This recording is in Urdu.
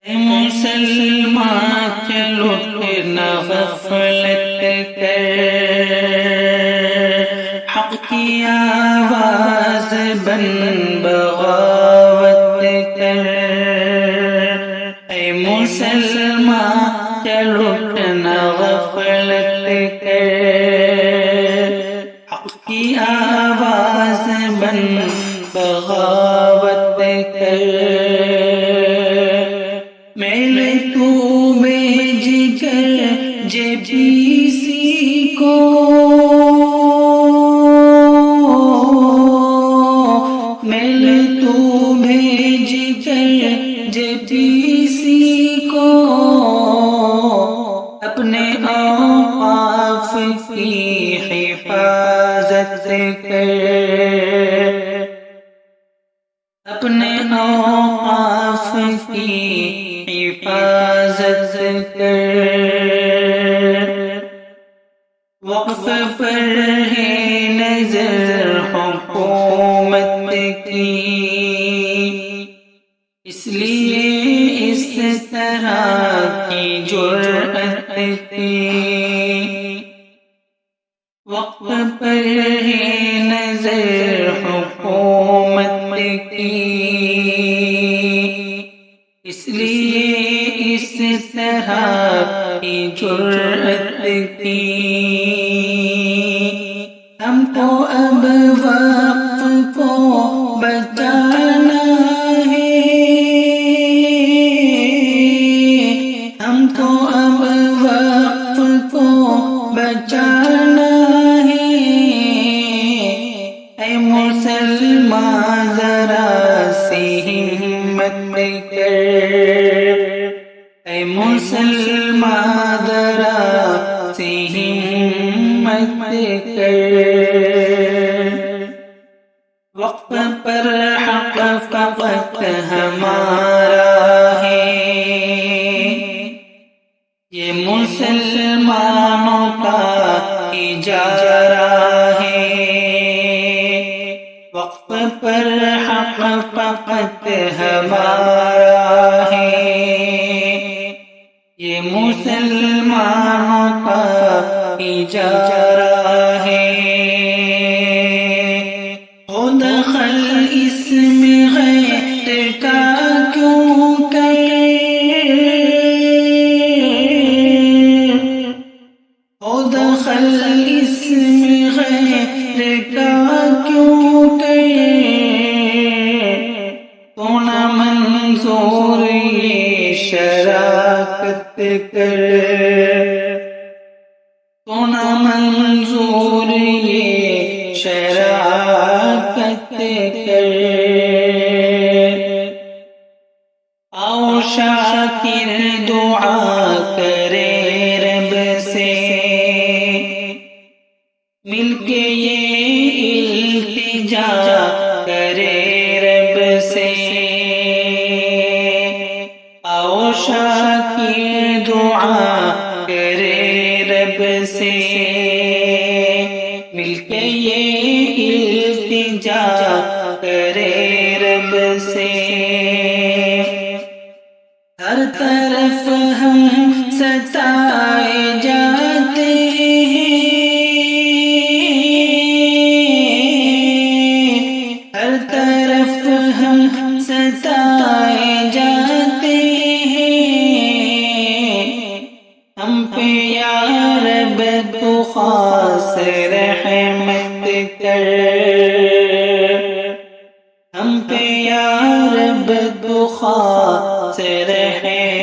اے مسلمان چلو نہ غفلت کر، حق کی آواز بن بغاوت کر۔ اے مسلمان چلو نہ غفلت کر، حق کی آواز بن بغاوت کر۔ میلے تو بھیج کر جے پی سی کو، میلے تو بھیج کر جے پی سی کو، اپنے اوقاف کی حفاظت کر، اپنے اوقاف کی حفاظت کر۔ وقف پر ہے نظر حکومت کی، اس لیے اس طرح کی جرأت کی۔ وقف پر ہے نظر حکومت کی، اس لیے اس طرح کی جرأت کی۔ ہم کو اب وقت کو بچانا ہے، ہم کو اب وقت کو بچانا ہے۔ اے مسلمان ذرا سی ہمت کر، اے مسلمان ذرا سی ہمت کر۔ وقف پر حق فقط ہمارا ہے، یہ مسلمانوں کا اجارہ ہے۔ وقف پر حق فقط ہمارا ہے، یہ مسلمانوں کا اجارہ ہے۔ ہو دخل اس میں غیر کا کیوں ہو دخل اس میں غیر کا کیوں تو نہ منظور یہ شراکت کر، تو نہ منظور یہ شراکت کر۔ آؤ شاکر دعا کرے رب سے، مل کے یہ التجا کرے رب سے۔ آؤ شاکر دعا کرے رب سے، مل کے یہ التجا کرے رب سے۔ ہر طرف ہم ستائے جاتے ہیں، ہر طرف ہم ستائے جاتے ہیں۔ ہم پہ یا رب تو خاص رحمت کر، ہم پہ یا رب تو خاص رحمت